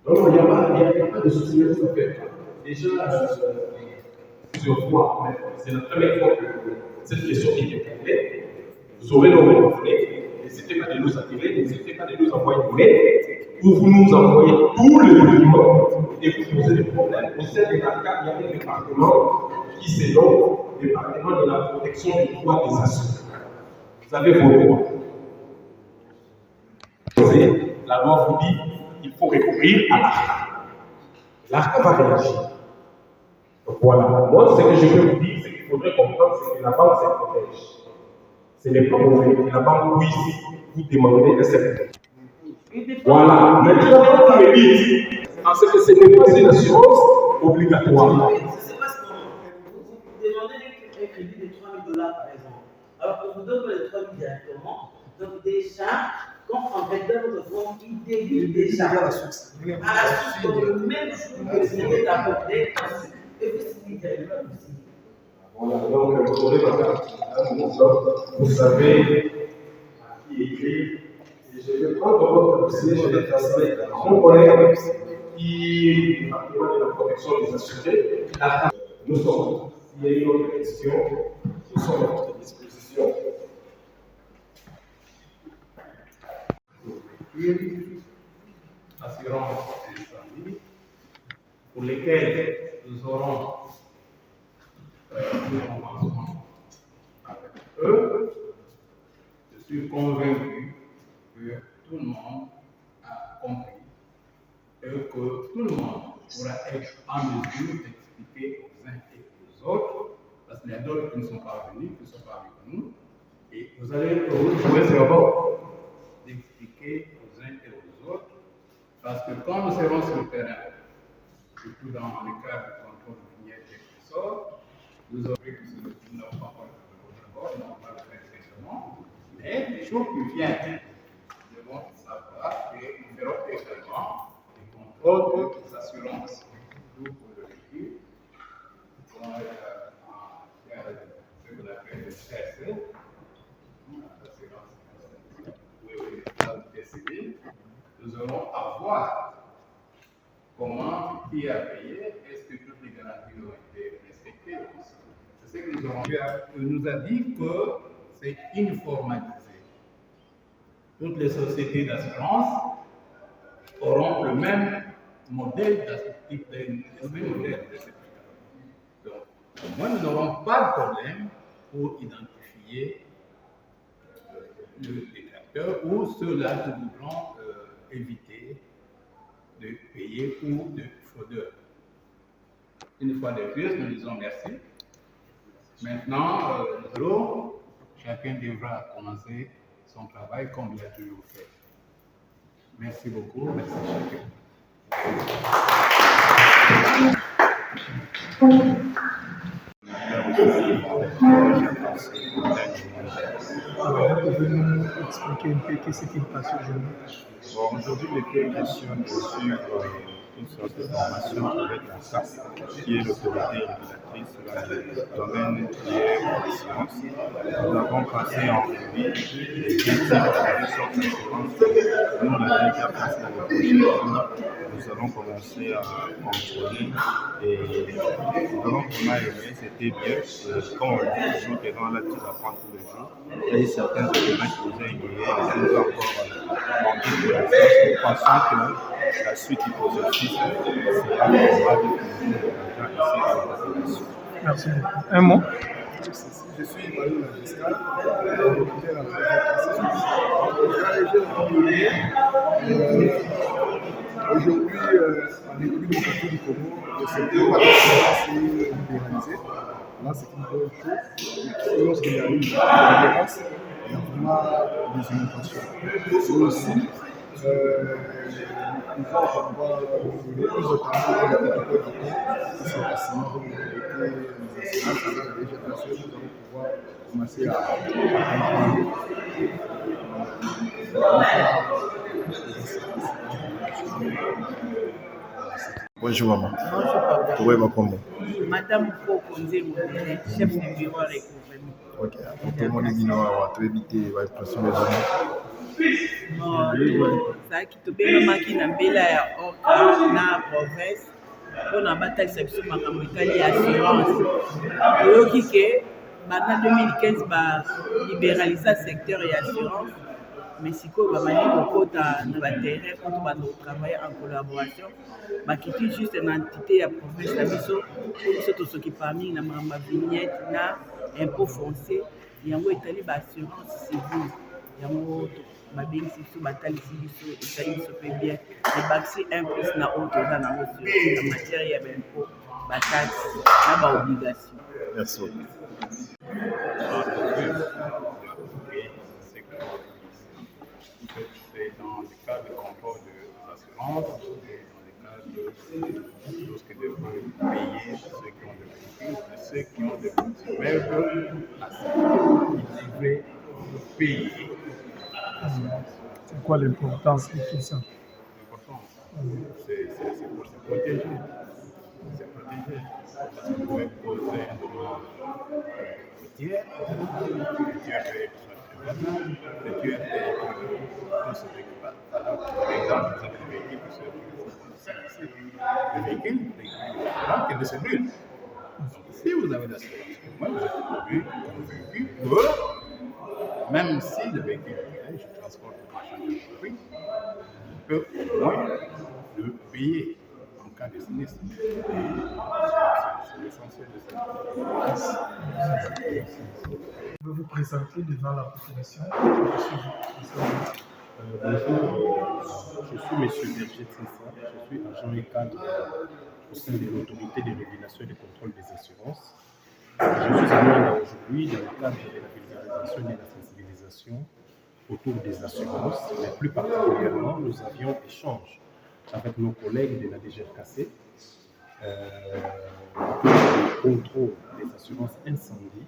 Donc, il n'y a pas de souci à faire. Déjà, plusieurs fois, c'est la première fois que cette question est réglée. Vous aurez nos réponses. N'hésitez pas de nous appeler, n'hésitez pas de nous envoyer des mails, ou vous nous envoyez tous les documents et vous posez des problèmes. Au sein de l'ACA, il y a un département qui se nomme département de la protection des droits des assurés. Vous avez vos droits. La loi vous dit qu'il faut recourir à l'ACA. L'ACA va réagir. Donc voilà. Moi, ce que je peux vous dire, c'est qu'il faudrait comprendre, c'est que la banque se protège. Ce n'est pas mauvais que la banque puisse vous demander un certain. Voilà. Maintenant, vous me dites, parce que ce n'est pas une assurance obligatoire. C'est pas ce moment. Vous demandez un crédit de 3 000 $, par exemple. Alors, on vous donne les 3 000 directement. Donc, déjà, quand on réglait votre compte, il débute déjà à la source. À la source, donc, le même jour que c'était apporté, et puis c'est directement aussi. Voilà, donc vous aurez ma carte. Vous savez à qui écrire. Et je vais prendre votre dossier, je vais transmettre à mon collègue qui est du département de la protection des assurés. Nous sommes, s'il y a une autre question, nous sommes à votre disposition. Assurance incendie, pour lesquelles nous aurons une convention avec eux. Je suis convaincu que tout le monde a compris et que tout le monde pourra être en mesure d'expliquer aux uns et aux autres, parce qu'il y a d'autres qui ne sont pas venus, qui ne sont pas avec nous, et vous allez retrouver ce rapport d'expliquer aux uns et aux autres, parce que quand nous serons sur le terrain, surtout dans le cadre du contrôle de vignette et de sort, nous aurons que nous n'avons pas encore le rapport, nous n'avons pas le faire directement, mais les choses qui viennent, nous devons savoir que nous ferons également des contrôles des assurances, surtout pour le véhicule, ce qu'on appelle le CSC, nous allons avoir comment, qui a payé, est-ce que toutes les garanties ont été respectées aussi. C'est ce que nous avons fait. Il nous a dit que c'est informalisé. Toutes les sociétés d'assurance auront le même modèle de certificat. Donc, au moins, nous n'aurons pas de problème pour identifier le détracteur ou ceux-là qui voudront éviter de payer ou de fraudeurs. Une fois de plus, nous disons merci. Maintenant, chacun devra commencer son travail comme il a toujours fait. Merci beaucoup, merci chacun. Pouvez-vous nous expliquer un peu qu'est-ce qui passe aujourd'hui? Bon, aujourd'hui, il était question de suivre une sorte de formation avec la CAP, qui est l'autorité régulatrice dans le domaine qui est l'assurance. Nous avons passé en revue les types de sortes d'assurance. Nous, on a déjà passé dans le projet. Nous allons commencer à contrôler et nous allons vraiment aimer, c'était bien. Quand on dit toujours que dans la tu apprends tous les jours, il y a certains éléments qui nous ont ignorés, et nous avons encore manqué de la force. Nous pensons que la suite hypothétique sera probable pour nous, les gens ici dans la population. Merci beaucoup. Un mot? Je suis Marie Magiscal, docteur en aujourd'hui, en République démocratique du Congo, le secteur s'est libéralisé. Là, c'est une bonne chose. Lorsqu'il y a eu une différence, il y a vraiment des innovations. Et aussi, il faut avoir les plus authentiques de la plupart du temps, qui sont facilement remontés les assurances, les générations, nous allons pouvoir commencer à comprendre. Bonjour maman. Bonjour papa. Vous pouvez comment? Madame Pokonze Modele, chef du bureau à recouvrement. Ok. Pour tout le monde, il y a une expression des hommes. tozalaki tobengamaki na mbela ya oka na province mpona batalisa biso makambo etali ya assurance. Toyoki ke banda 2015 balibéralisa secteur ya assurance, mais sikoyo babandi kokota na baterrain mpo tobanda kotravaille en collaboration, bakiti juste na entité ya province na biso mpo biso tosoki parmi na makambo ya vignette na impôt foncier, yango etali baassurance civile, yango babengisi biso batalisi biso etali biso mpe bien ebakisi 1+ na oyo toza nango sur na matière ya baimpôt bataxe na baobligation. Merci. C'est dans le cadre de contrôle de l'assurance, dans le cadre de lorsque de payer ceux qui ont des véhicules et ceux qui ont des petits meubles, ils devaient payer. C'est quoi l'importance de tout ça? L'importance, c'est pour se protéger. Se protéger. Parce que vous pouvez poser un dommage routier, le tueur peut être le tueur peut tout ce véhicule. Alors, par exemple, vous avez des véhicules qui se le véhicule, il ne se brûle. Donc, si vous avez l'assurance, moi, vous êtes produit comme véhicule, même si le véhicule est brûlé, je transporte le marchandise aujourd'hui, je peux au moins le payer en cas de sinistre. C'est l'essentiel de ça. Vous vous présenter devant la population. Bonjour, je suis M. Berger Tsessa, je suis agent et cadre au sein de l'autorité de régulation et de contrôle des assurances. Je suis amené là aujourd'hui dans le cadre de la vulgarisation et de la sensibilisation autour des assurances, mais plus particulièrement, nous avions échange avec nos collègues de la DGRKC pour le contrôle des assurances incendie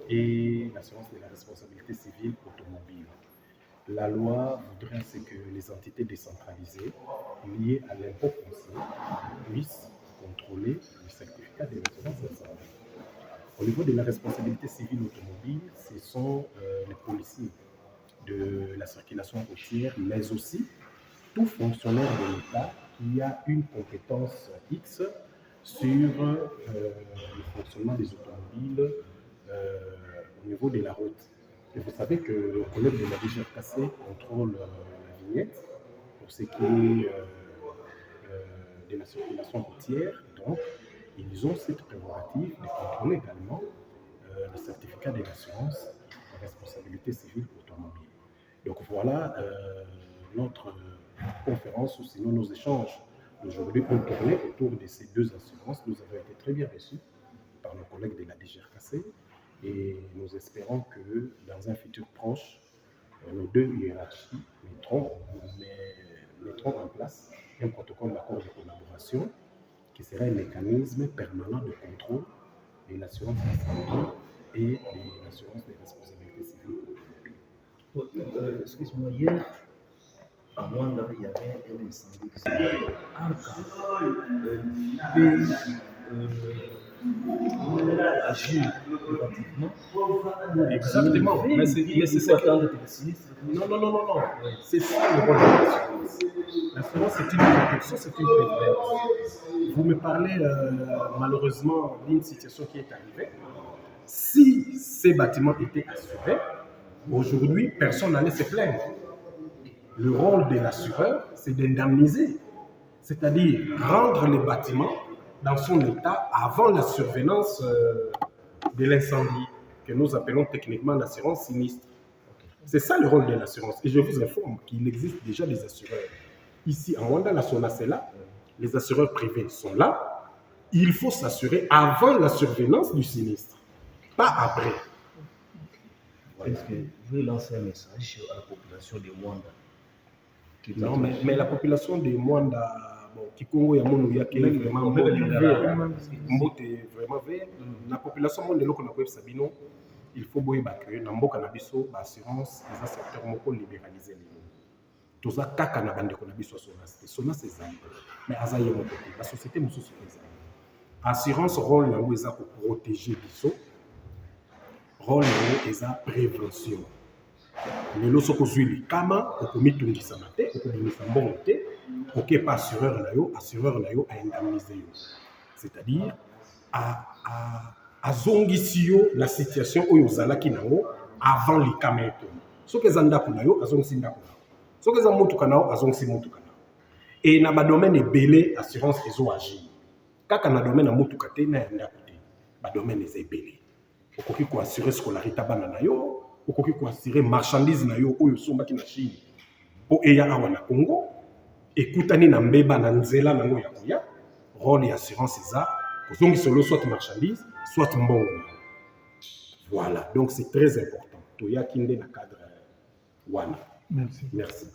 et l'assurance de la responsabilité civile automobile. La loi voudrait que les entités décentralisées liées à l'impôt foncier puissent contrôler le certificat de l'assurance incendie. Au niveau de la responsabilité civile automobile, ce sont les policiers de la circulation routière, mais aussi tout fonctionnaire de l'État qui a une compétence X sur le fonctionnement des automobiles au niveau de la route. Et vous savez que le collègue de la DGRKC contrôle la vignette pour ce qui est de la circulation routière. Donc, ils ont cette prérogative de contrôler également le certificat de l'assurance de responsabilité civile automobile. Donc voilà, notre conférence ou sinon nos échanges d'aujourd'hui ont tourné autour de ces deux assurances. Nous avons été très bien reçus par nos collègues de la DGRKC et nous espérons que dans un futur proche, nos deux hiérarchies mettront en place un protocole d'accord de collaboration qui sera un mécanisme permanent de contrôle de l'assurance incendie et de l'assurance des responsabilités civiles. Excuse-moi, hier, à Mwanda, il y avait un incendie qui s'est fait. Agir préventivement. Exactement, mais c'est ça. Non. C'est ça le rôle de l'assurance. L'assurance, c'est une protection, c'est une prévention. Vous me parlez malheureusement d'une situation qui est arrivée. Si ces bâtiments étaient assurés, aujourd'hui, personne n'allait se plaindre. Le rôle de l'assureur, c'est d'indemniser, c'est-à-dire rendre les bâtiments dans son état avant la survenance de l'incendie, que nous appelons techniquement l'assurance sinistre. C'est ça le rôle de l'assurance. Et je vous informe qu'il existe déjà des assureurs. Ici, en Rwanda, la SONAS est là, les assureurs privés sont là. Il faut s'assurer avant la survenance du sinistre, pas après. Voilà. Est-ce que je vais lancer un message à la population de Mwanda? Non, mais la population de Mwanda, bon, Kikongo ya Mono ya Kele, vraiment, Mbote vraiment vert. La population Mwanda, là, qu'on a Sabino, il faut boire que dans Mboka Nabiso, l'assurance, les secteurs moko libéralisés. Tout ça, kaka na bande qu'on a biso Sonas. Sonas, c'est ça. Mais Azaye mon côté, la société nous soucie ça. Assurance, rôle, là où ils ont protéger biso. Rôle, là où ils ont prévention. lelo soko zwi likama okomitungisama te okobimisa mbongo te okepa assureur na yo aindemnize yo, c'est-à-dire azongisi yo na situation oyo ozalaki nango avant likama ekoma. Soki eza ndako na yo azongisi ndako na yo, soki eza motuka na yo azongisi motuka na yo. Et na badomaine ebele assurance ezoagir kaka na domaine ya motuka te na ya ndako te, badomaine eza ebele. Okoki koassure scolarité bana na yo, okoki koassure marchandise na yo oyo osombaki na Chine mpo eya awa na Congo ekutani na mbeba na nzela nango ya koya. Rôle ya assurance eza kozongisa lo soit marchandise soit mbongo. Voilà, donc c'est très important. Toyaki nde na cadre wana. Merci. Merci.